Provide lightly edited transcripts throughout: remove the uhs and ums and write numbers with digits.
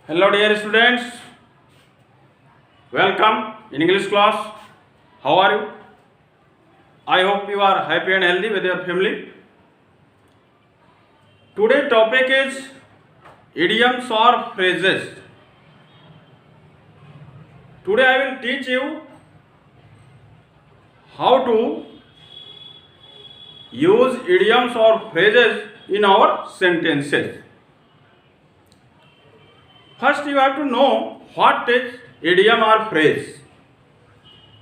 Hello dear students, welcome in English class. How are you? I hope you are happy and healthy with your family. Today's topic is idioms or phrases. Today I will teach you how to use idioms or phrases in our sentences. First you have to know what is idiom और phrase.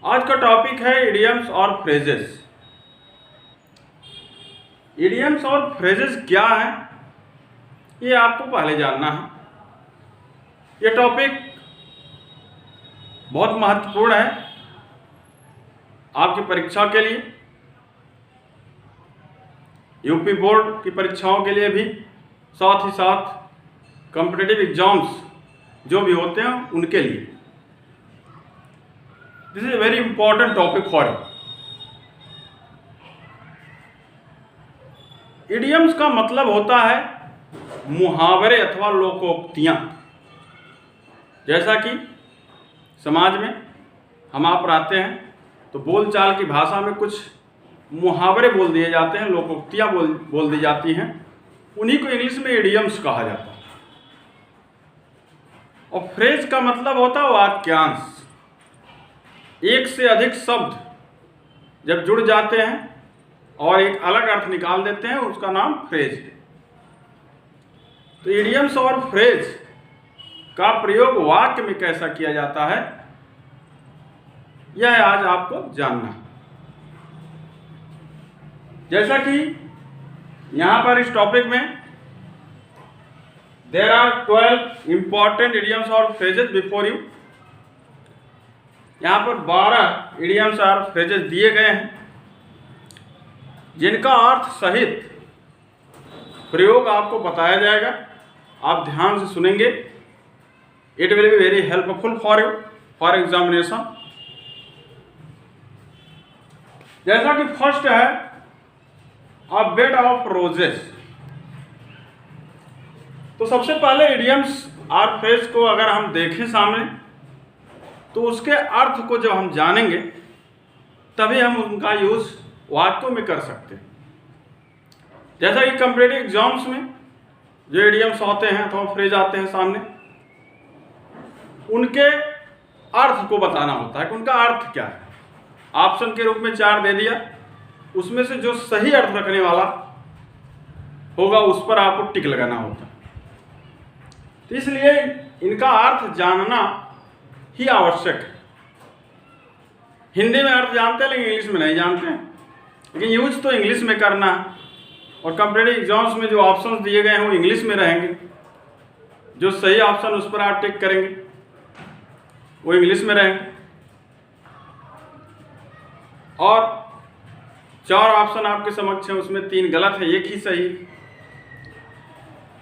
आज का topic है idioms और phrases. Idioms और phrases क्या है ये आपको पहले जानना है। ये टॉपिक बहुत महत्वपूर्ण है आपकी परीक्षा के लिए, यूपी बोर्ड की परीक्षाओं के लिए भी, साथ ही साथ कॉम्पिटिटिव एग्जाम्स जो भी होते हैं उनके लिए। This is a very important topic for you. Idioms का मतलब होता है मुहावरे अथवा लोकोक्तियां। जैसा कि समाज में हम आप रहते हैं तो बोलचाल की भाषा में कुछ मुहावरे बोल दिए जाते हैं, लोकोक्तियां बोल दी जाती हैं, उन्हीं को इंग्लिश में इडियम्स कहा जाता है। और फ्रेज का मतलब होता है वाक्यांश। एक से अधिक शब्द जब जुड़ जाते हैं और एक अलग अर्थ निकाल देते हैं, उसका नाम फ्रेज है। तो इडियम्स और फ्रेज का प्रयोग वाक्य में कैसा किया जाता है यह आज आपको जानना है। जैसा कि यहां पर इस टॉपिक में There are 12 important idioms or phrases before you. यहाँ पर 12 idioms और phrases दिए गए हैं जिनका अर्थ सहित प्रयोग आपको बताया जाएगा। आप ध्यान से सुनेंगे। It will be very helpful for you for examination. जैसा कि फर्स्ट है A bed of roses। तो सबसे पहले इडियम्स और फ्रेज को अगर हम देखें सामने तो उसके अर्थ को जब हम जानेंगे तभी हम उनका यूज वाक्यों में कर सकते हैं। जैसा कि कॉम्पिटिटिव एग्जाम्स में जो इडियम्स होते हैं अथवा फ्रेज आते हैं सामने, उनके अर्थ को बताना होता है कि उनका अर्थ क्या है। ऑप्शन के रूप में 4 दे दिया, उसमें से जो सही अर्थ रखने वाला होगा उस पर आपको टिक लगाना होता है। तो इसलिए इनका अर्थ जानना ही आवश्यक है। हिंदी में अर्थ जानते हैं लेकिन इंग्लिश में नहीं जानते हैं, लेकिन यूज तो इंग्लिश में करना है। और कॉम्पिटिटिव एग्जाम्स में जो ऑप्शंस दिए गए हैं वो इंग्लिश में रहेंगे। जो सही ऑप्शन उस पर आप टिक करेंगे वो इंग्लिश में रहेंगे। और 4 ऑप्शन आपके समक्ष हैं, उसमें 3 गलत है, 1 ही सही।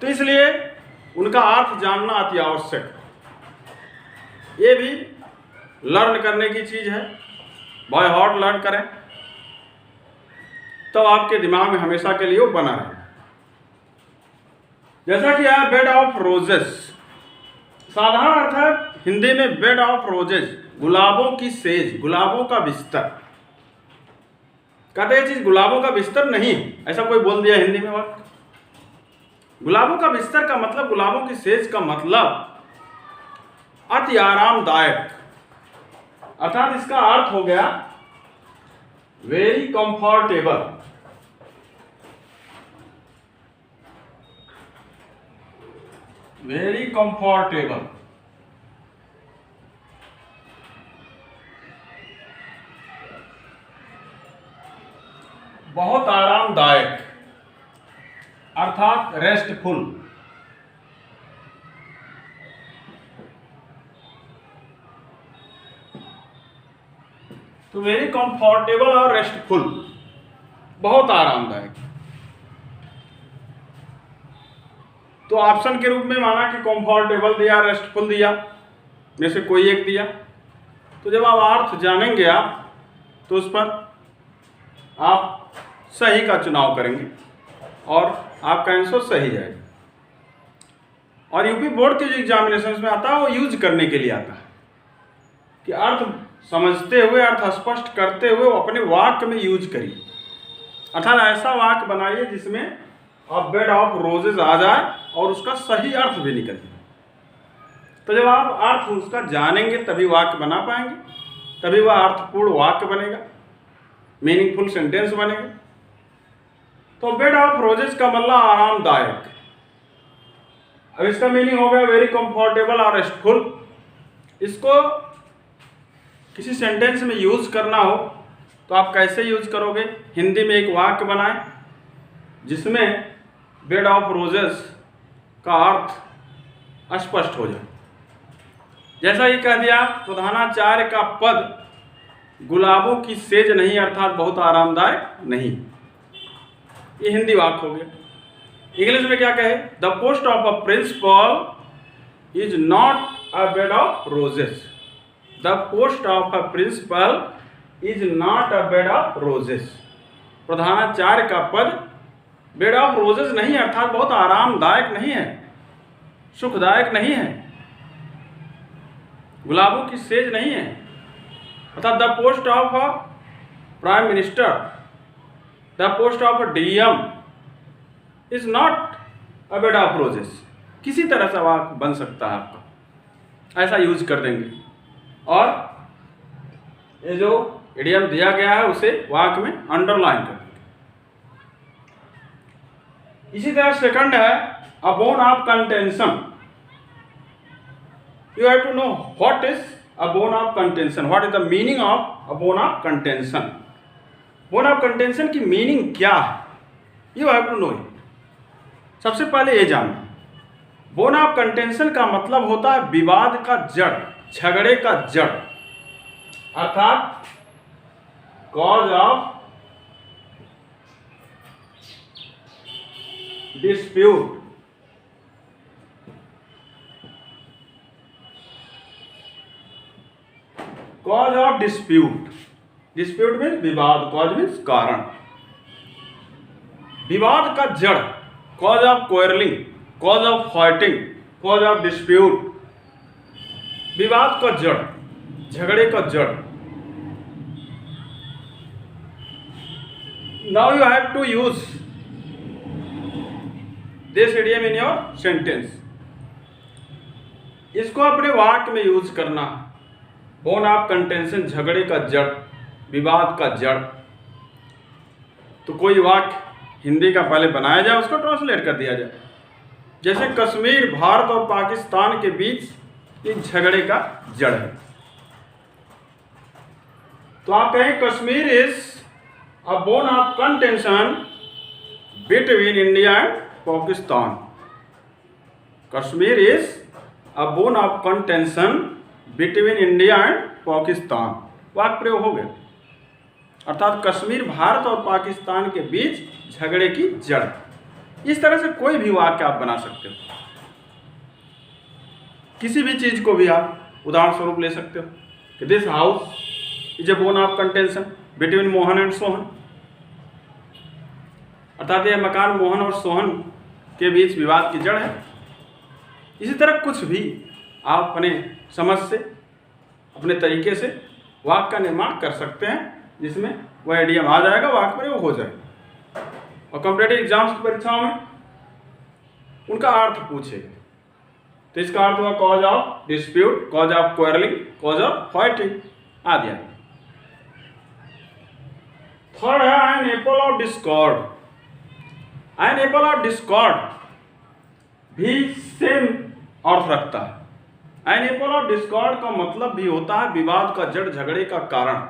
तो इसलिए उनका अर्थ जानना अति आवश्यक है। ये भी लर्न करने की चीज है, बाय हार्ट लर्न करें तो आपके दिमाग में हमेशा के लिए वो बना रहे। जैसा कि है बेड ऑफ रोजेस। साधारण अर्थ है हिंदी में बेड ऑफ रोजेस, गुलाबों की सेज, गुलाबों का बिस्तर। कहते हैं चीज गुलाबों का बिस्तर नहीं है, ऐसा कोई बोल दिया हिंदी में वक्त। गुलाबों का बिस्तर का मतलब, गुलाबों की सेज का मतलब अति आरामदायक, अर्थात इसका अर्थ हो गया वेरी कंफर्टेबल। Very comfortable. बहुत आरामदायक, अर्थात रेस्टफुल। तो वेरी कंफर्टेबल और रेस्टफुल, बहुत आरामदायक। तो ऑप्शन के रूप में माना कि कंफर्टेबल दिया, रेस्टफुल दिया, में से कोई एक दिया। तो जब आप अर्थ जानेंगे आप तो उस पर आप सही का चुनाव करेंगे और आपका आंसर सही जाएगा। और यूपी बोर्ड के जो एग्जामिनेशन में आता है वो यूज करने के लिए आता है कि अर्थ समझते हुए, अर्थ स्पष्ट करते हुए वो अपने वाक्य में यूज करिए। अर्थात ऐसा वाक्य बनाइए जिसमें अ बेड ऑफ रोजेज आ जाए और उसका सही अर्थ भी निकल जाए। तो जब आप अर्थ उसका जानेंगे तभी वाक्य बना पाएंगे, तभी वह अर्थपूर्ण वाक्य बनेगा, मीनिंगफुल सेंटेंस बनेगा। तो बेड ऑफ रोजेज का मतलब आरामदायक। अब इसका मीनिंग हो गया वेरी कंफर्टेबल और रेस्टफुल। इसको किसी सेंटेंस में यूज करना हो तो आप कैसे यूज करोगे? हिंदी में एक वाक्य बनाएं जिसमें बेड ऑफ रोजेस का अर्थ स्पष्ट हो जाए। जैसा कि कह दिया, प्रधानाचार्य का पद गुलाबों की सेज नहीं, अर्थात बहुत आरामदायक नहीं। ये हिंदी वाक्य हो गया। इंग्लिश में क्या कहे? The post of a principal is not a bed of roses. The post of a principal is not a bed of roses. प्रधानाचार्य का पद बेड ऑफ रोजेस नहीं, अर्थात बहुत आरामदायक नहीं है, सुखदायक नहीं है, गुलाबों की सेज नहीं है। अर्थात the post of a prime minister, the post of a DM is not a bed of roses. किसी तरह से वाक्य बन सकता है आपका, ऐसा यूज कर देंगे और ये जो इडियम दिया गया है उसे वाक्य में अंडरलाइन कर देंगे। इसी तरह सेकंड है a bone of contention. You have to know what is a bone of contention. What is the meaning of a bone of contention? Bone of contention की मीनिंग क्या है? You have to know it. सबसे पहले ये जानना, bone of contention का मतलब होता है विवाद का जड़, झगड़े का जड़, अर्थात cause of dispute. Cause of dispute, dispute means विवाद, कॉज मीन्स कारण। विवाद का जड़, cause of quarrelling, cause of fighting, cause of dispute. विवाद का जड़, झगड़े का जड़। Now you have to use this idiom in your sentence. इसको अपने वाक्य में यूज करना। बोन ऑफ कंटेंशन, झगड़े का जड़, विवाद का जड़। तो कोई वाक्य हिंदी का पहले बनाया जाए, उसको ट्रांसलेट कर दिया जाए। जैसे कश्मीर भारत और पाकिस्तान के बीच एक झगड़े का जड़ है, तो आप कहें Kashmir is a bone of contention between India and Pakistan. Kashmir is a bone of contention between India and Pakistan. वाक्य प्रयोग हो गया, अर्थात कश्मीर भारत और पाकिस्तान के बीच झगड़े की जड़। इस तरह से कोई भी वाक्य आप बना सकते हो। किसी भी चीज को भी आप उदाहरण स्वरूप ले सकते हो कि this house is a bone of contention between Mohan and Sohan, अर्थात यह मकान मोहन और सोहन के बीच विवाद की जड़ है। इसी तरह कुछ भी आप अपने समझ से, अपने तरीके से वाक्य का निर्माण कर सकते हैं जिसमें वह इडियम आ जाएगा, वाक्य प्रयोग हो जाएगा। और कॉम्पिटेटिव एग्जाम्स की परीक्षाओं में उनका अर्थ पूछेगा, तो इसका अर्थ हुआ cause of dispute, cause of quarrelling, cause of fighting आदि। थर्ड है an apple of discord. An apple of discord भी सेम अर्थ रखता है। एन एपल ऑफ डिस्कॉर्ड का मतलब भी होता है विवाद का जड़, झगड़े का कारण।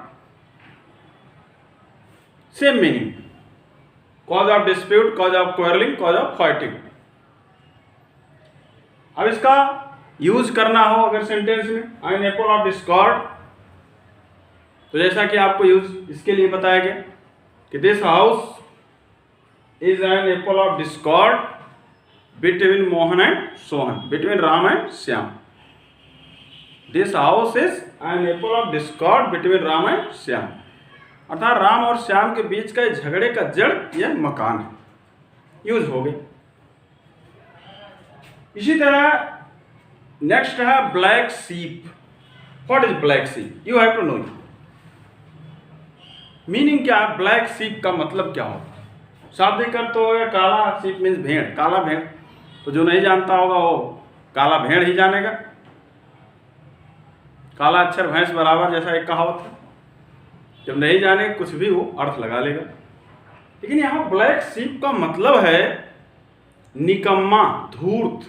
Same meaning, cause of dispute, cause of quarrelling, cause of fighting. अब इसका यूज करना हो अगर सेंटेंस में एन एपल ऑफ डिस्कॉर्ड, तो जैसा कि आपको यूज इसके लिए बताया गया कि this house is an apple of Discord between Mohan and Sohan, between Ram and Shyam. This house is an apple of Discord between Ram and Shyam, अर्थात राम और श्याम के बीच का झगड़े का जड़ यह मकान है। यूज हो गए। इसी तरह नेक्स्ट है black sheep. What is black sheep? You have to know. Meaning क्या है? ब्लैक सीप का मतलब क्या होता है? शाब्दिक अर्थ तो है काला सीप मीन्स भेड़, काला भेड़। तो जो नहीं जानता होगा वो काला भेड़ ही जानेगा। काला अक्षर भैंस बराबर जैसा एक कहावत है, जब नहीं जाने कुछ भी वो अर्थ लगा लेगा। लेकिन यहाँ ब्लैक सीप का मतलब है निकम्मा, धूर्त,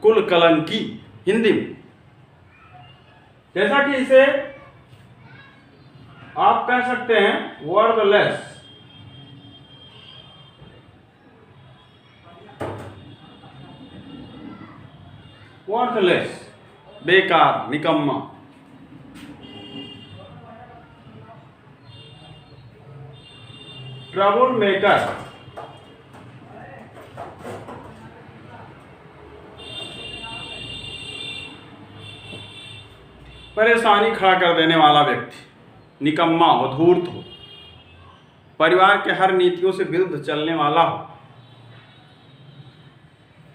कुल कलंकी हिंदी में। जैसा कि इसे आप कह सकते हैं वर्डलेस। वर्थलेस, बेकार, निकम्मा। ट्रबल मेकर, परेशानी खड़ा कर देने वाला व्यक्ति, निकम्मा हो, धूर्त हो, परिवार के हर नीतियों से विरुद्ध चलने वाला हो,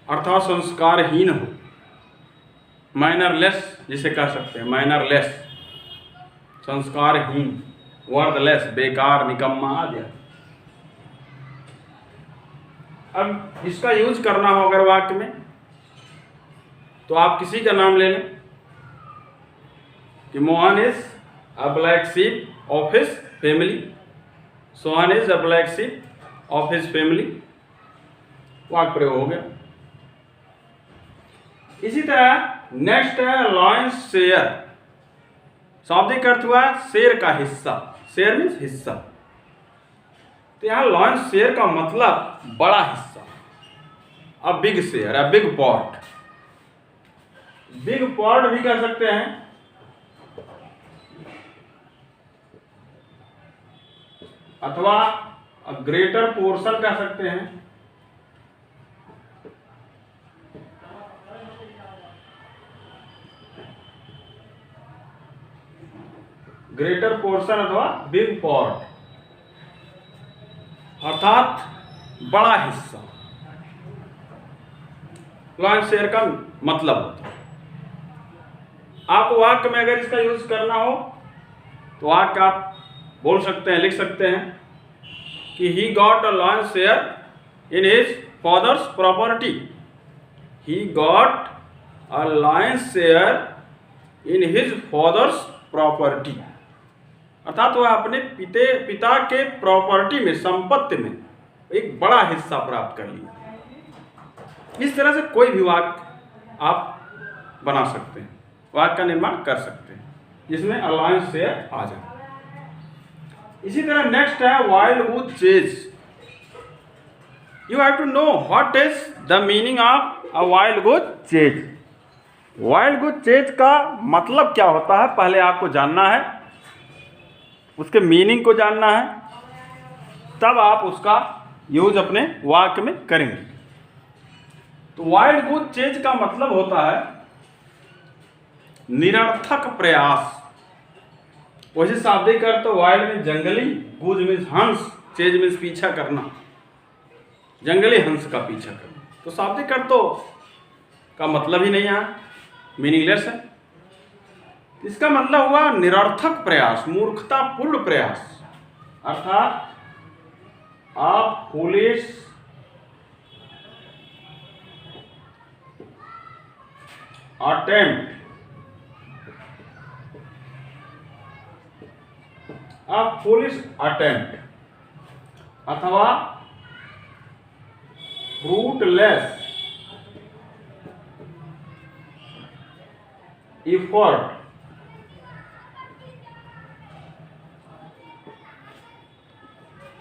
अर्थात संस्कारहीन हो, मैनरलेस जिसे कह सकते हैं, मैनरलेस, संस्कारहीन, वर्थलेस, बेकार, निकम्मा आदि। अब इसका यूज करना हो अगर वाक्य में, तो आप किसी का नाम ले लें कि Mohan is a black sheep of his family, Sohan is a black sheep of his family, वाक्य प्रयोग हो गया। इसी तरह नेक्स्ट है लॉयन शेयर। शाब्दिक अर्थ हुआ शेर का हिस्सा, शेयर मीन्स हिस्सा। तो यहाँ लॉयन शेयर का मतलब बड़ा हिस्सा, a big share, a big pot. Big pot भी कह सकते हैं, अथवा ग्रेटर पोर्शन कह सकते हैं। ग्रेटर पोर्शन अथवा बिग पॉट, अर्थात बड़ा हिस्सा, लॉयन शेयर का मतलब होता है। आपको वाक्य में अगर इसका यूज करना हो तो वाक्य आप बोल सकते हैं, लिख सकते हैं कि he got a lion share in his father's property. He got a lion share in his father's property, अर्थात वह अपने पिता के प्रॉपर्टी में, संपत्ति में एक बड़ा हिस्सा प्राप्त कर लिया। इस तरह से कोई भी वाक्य आप बना सकते हैं, वाक्य का निर्माण कर सकते हैं जिसमें अलायंस शेयर आ जाए। इसी तरह नेक्स्ट है wild wood chase. You have to know what is the meaning of a wild wood chase. Wild wood chase का मतलब क्या होता है पहले आपको जानना है, उसके मीनिंग को जानना है, तब आप उसका यूज अपने वाक्य में करेंगे। तो वाइल्ड गूज चेज का मतलब होता है निरर्थक प्रयास। वैसे शाब्दिक अर्थ तो वाइल्ड में जंगली, गूज मीन्स हंस, चेज मीन्स पीछा करना, जंगली हंस का पीछा करना। तो शाब्दिक अर्थ तो का मतलब ही नहीं है, मीनिंगलेस है। इसका मतलब हुआ निरर्थक प्रयास, मूर्खतापूर्ण प्रयास, अर्थात आप फूलिश अटेम्प्ट, आप फूलिश अटेम्प्ट अथवा फ्रूटलेस इफर्ट,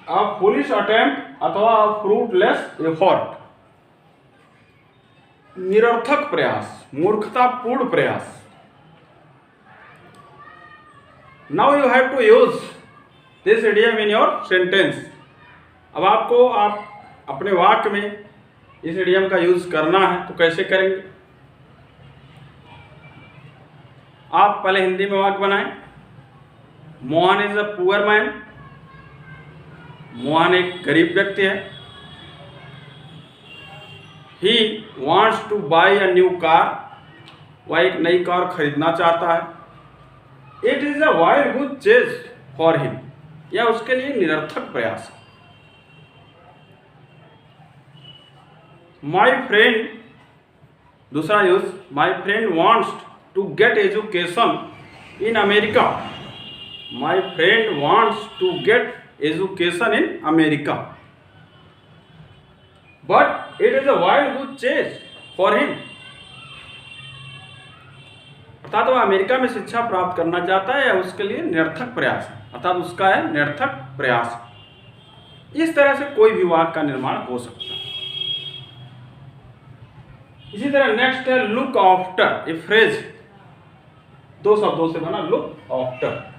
आप फूलिश अटेम्प्ट अथवा फ्रूटलेस एफर्ट, निरर्थक प्रयास, मूर्खतापूर्ण प्रयास। Now you have to use this idiom in your sentence. अब आपको आप अपने वाक्य में इस इडियम का यूज करना है, तो कैसे करेंगे? आप पहले हिंदी में वाक्य बनाएं। Mohan is a poor man, Mohan एक गरीब व्यक्ति है। He wants to buy a new car, वह एक नई कार खरीदना चाहता है। It is a wild goose chase for him, यह उसके लिए निरर्थक प्रयास है। माई फ्रेंड, दूसरा use, my friend wants to get education in America, my friend wants to get education in America, but it is a wild goose chase for him, अर्थात वह America में शिक्षा प्राप्त करना चाहता है या उसके लिए निरर्थक प्रयास है, अर्थात उसका है निरर्थक प्रयास। इस तरह से कोई भी वाक्य का निर्माण हो सकता है। इसी तरह नेक्स्ट है लुक आफ्टर, ए फ्रेज, दो शब्दों से बना लुक आफ्टर।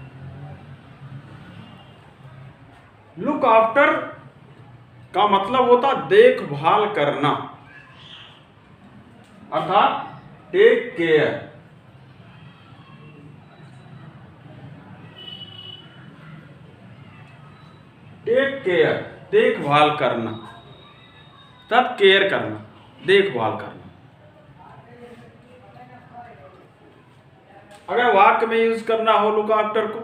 लुक आफ्टर का मतलब होता देखभाल करना, अर्थात टेक केयर। टेक केयर, देखभाल करना, तब केयर करना, देखभाल करना। अगर वाक्य में यूज करना हो लुक आफ्टर को,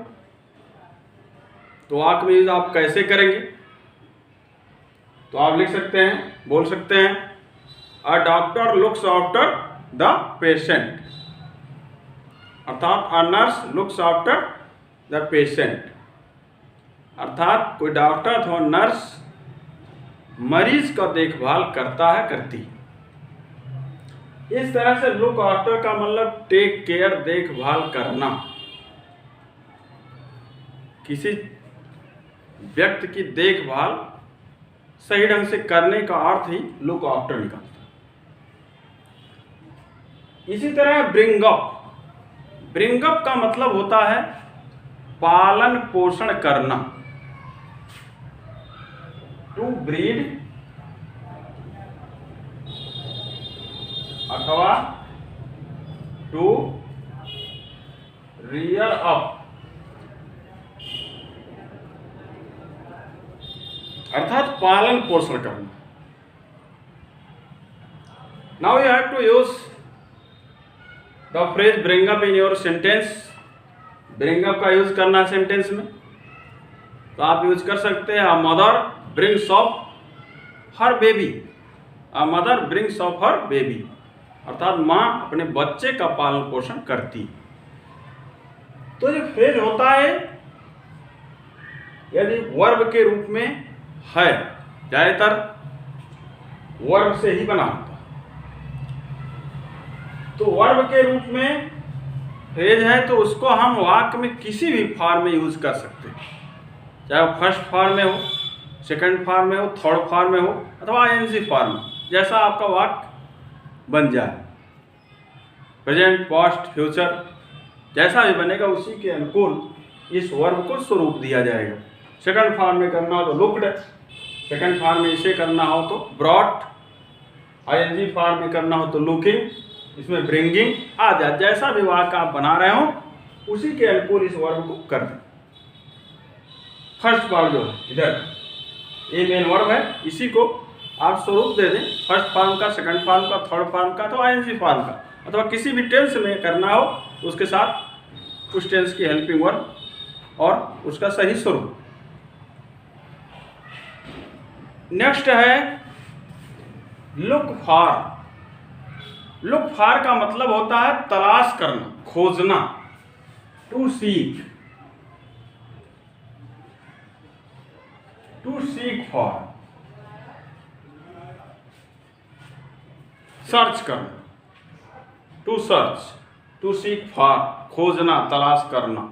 तो वाक्य में यूज आप कैसे करेंगे? तो आप लिख सकते हैं, बोल सकते हैं, a doctor looks after the patient, अर्थात a nurse looks after the patient, अर्थात कोई डॉक्टर अथवा नर्स मरीज का देखभाल करता है, करती। इस तरह से लुक आफ्टर का मतलब टेक केयर, देखभाल करना। किसी व्यक्ति की देखभाल सही ढंग से करने का अर्थ ही लुक आफ्टर निकलता है। इसी तरह ब्रिंग अप, ब्रिंग अप का मतलब होता है पालन पोषण करना, टू ब्रीड अथवा टू रियर अप, अर्थात पालन पोषण करना। Now you have to use the phrase bring up in your sentence. Bring up का यूज करना सेंटेंस में, तो आप यूज कर सकते हैं, a mother brings up her baby, a mother brings up her baby, अर्थात माँ अपने बच्चे का पालन पोषण करती। तो ये फ्रेज होता है यदि वर्ब के रूप में है, ज्यादातर वर्ब से ही बना होता है। तो वर्ब के रूप में फ्रेज है तो उसको हम वाक्य में किसी भी फॉर्म में यूज कर सकते हैं, चाहे वो फर्स्ट फॉर्म में हो, सेकंड फॉर्म में हो, थर्ड फॉर्म में हो, अथवा आईएनजी फॉर्म में, जैसा आपका वाक्य बन जाए। प्रेजेंट, पास्ट, फ्यूचर, जैसा भी बनेगा उसी के अनुकूल इस वर्ब को स्वरूप दिया जाएगा। सेकंड फॉर्म में करना हो तो लुक्ड, सेकंड फॉर्म में इसे करना हो तो ब्रॉट, आईएनजी फॉर्म में करना हो तो लुकिंग, इसमें ब्रिंगिंग आदि, जैसा भी वाक्य आप बना रहे हो उसी के अनुकूल इस वर्ब को कर दें। फर्स्ट फॉर्म जो है इधर ये मेन वर्ब है, इसी को आप स्वरूप दे दें, फर्स्ट फॉर्म का, सेकंड फॉर्म का, थर्ड फॉर्म का, तो आईएनजी फॉर्म का, अथवा किसी भी टेंस में करना हो उसके साथ उस टेंस की हेल्पिंग वर्ब और उसका सही स्वरूप। नेक्स्ट है लुक फॉर। लुक फॉर का मतलब होता है तलाश करना, खोजना, to seek, to seek for, search करना, to search, to seek for, खोजना, तलाश करना।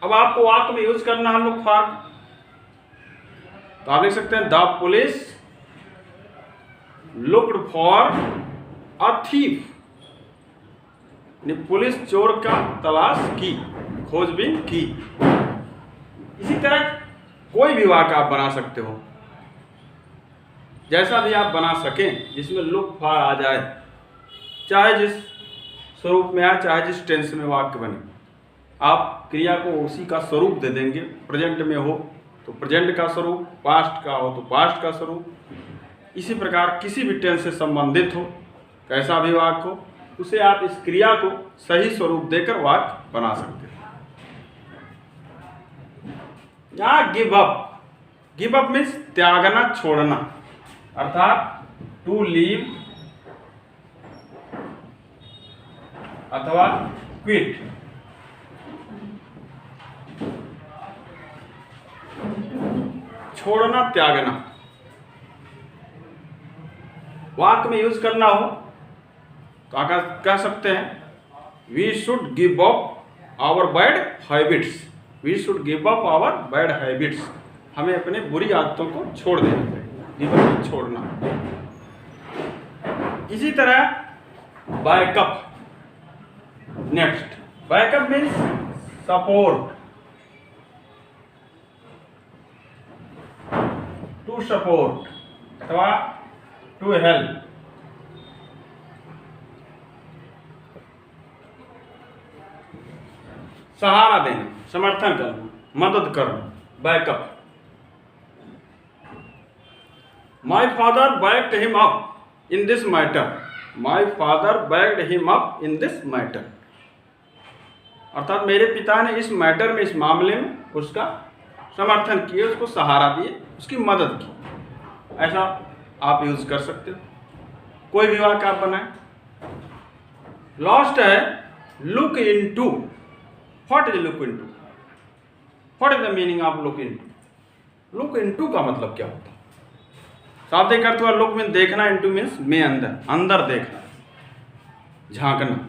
अब आपको वाक्य में यूज करना है लुक फॉर, तो आप लिख सकते हैं, the police looked for a thief, police चोर का तलाश की, खोजबीन की। इसी तरह कोई भी वाक्य आप बना सकते हो, जैसा भी आप बना सकें जिसमें लुक फॉर आ जाए, चाहे जिस स्वरूप में आए, चाहे जिस टेंस में वाक्य बने, आप क्रिया को उसी का स्वरूप दे देंगे। प्रेजेंट में हो तो प्रेजेंट का स्वरूप, पास्ट का हो तो पास्ट का स्वरूप। इसी प्रकार किसी भी टेंस से संबंधित हो, कैसा भी वाक्य हो, उसे आप इस क्रिया को सही स्वरूप देकर वाक्य बना सकते हैं। यहाँ give up, give up means त्यागना, छोड़ना, अर्थात टू लीव अथवा क्विट। छोड़ना, त्यागना। वाक्य में यूज करना हो तो कह सकते हैं we should give up our bad habits, we should give up our bad habits. हमें अपने बुरी आदतों को छोड़ देना चाहिए, गिव अप छोड़ना। इसी तरह backup, next backup means support, to support अथवा टू हेल्प। सहारा देना, समर्थन करना, मदद करना, backup. My father backed him up in this matter, my father backed him up in this matter, अर्थात मेरे पिता ने इस मैटर में, इस मामले में उसका समर्थन किए, उसको सहारा दिए, उसकी मदद की। ऐसा आप यूज कर सकते हो। कोई भी वाक्य आप बनाए। लास्ट है look into. What is look into? What is the meaning of look into? Look into का मतलब क्या होता है? शाब्दिक अर्थ हुआ लुक मीन देखना, इनटू मीन्स में, अंदर, अंदर देखना, झांकना।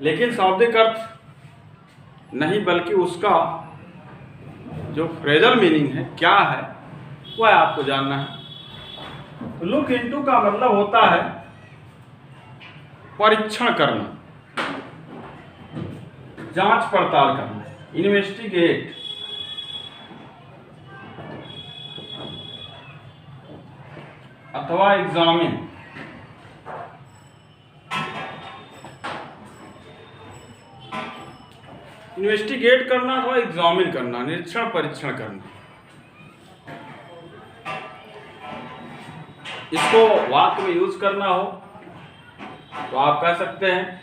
लेकिन शाब्दिक अर्थ नहीं, बल्कि उसका जो फ्रेजल मीनिंग है, क्या है, वह आपको जानना है। तो लुक इनटू का मतलब होता है परीक्षण करना, जांच पड़ताल करना, इन्वेस्टिगेट। अथवा एग्जामिन। इन्वेस्टिगेट करना अथवा एग्जामिन करना, निरीक्षण परीक्षण करना। इसको वाक्य में यूज करना हो तो आप कह सकते हैं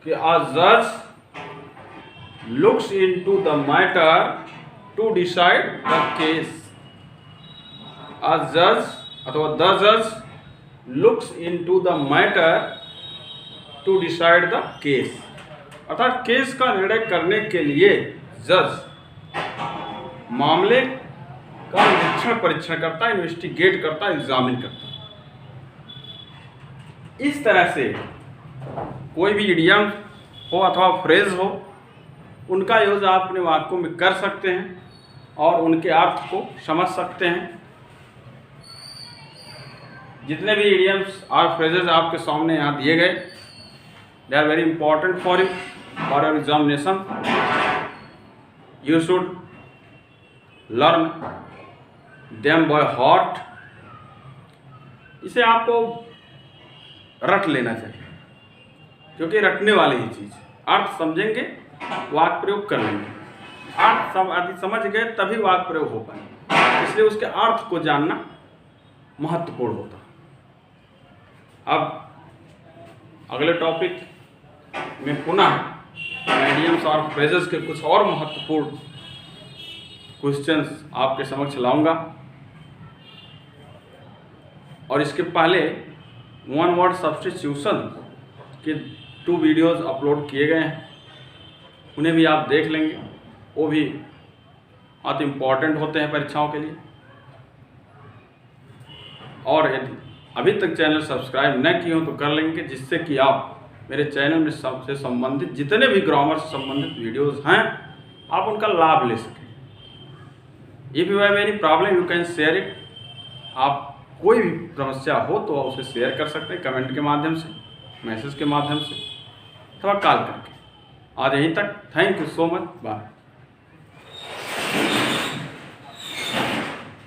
कि अ जज looks into the matter to decide the case. A जज अथवा द जज looks into the matter to decide the case, अर्थात केस का निर्णय करने के लिए जज मामले का निरीक्षण परीक्षण करता है, इन्वेस्टिगेट करता है, एग्जामिन करता है। इस तरह से कोई भी इडियम हो अथवा फ्रेज हो, उनका यूज आप अपने वाक्यों में कर सकते हैं और उनके अर्थ को समझ सकते हैं। जितने भी इडियम्स और फ्रेजेस आपके सामने यहाँ दिए गए, they are very important for you, for your examination. You should learn them by heart. इसे आपको रट लेना चाहिए, क्योंकि रटने वाली ही चीज़। अर्थ समझेंगे, वाक्य प्रयोग कर लेंगे। अर्थ आदि समझ गए तभी वाक्य प्रयोग हो पाए, इसलिए उसके अर्थ को जानना महत्वपूर्ण होता है। अब अगले टॉपिक में पुनः इडियम्स और फ्रेजेस के कुछ और महत्वपूर्ण क्वेश्चंस आपके समक्ष लाऊंगा। और इसके पहले वन वर्ड सब्स्टिट्यूशन के 2 वीडियोस अपलोड किए गए हैं, उन्हें भी आप देख लेंगे। वो भी बहुत इम्पॉर्टेंट होते हैं परीक्षाओं के लिए। और यदि अभी तक चैनल सब्सक्राइब न किए हो तो कर लेंगे, जिससे कि आप मेरे चैनल में सबसे संबंधित जितने भी ग्रामर से संबंधित वीडियोस हैं, आप उनका लाभ ले सकें। If you have any problem you can share it. आप कोई भी समस्या हो तो उसे शेयर कर सकते हैं, कमेंट के माध्यम से, मैसेज के माध्यम से अथवा कॉल करके। आज यहीं तक। Thank you so much. Bye.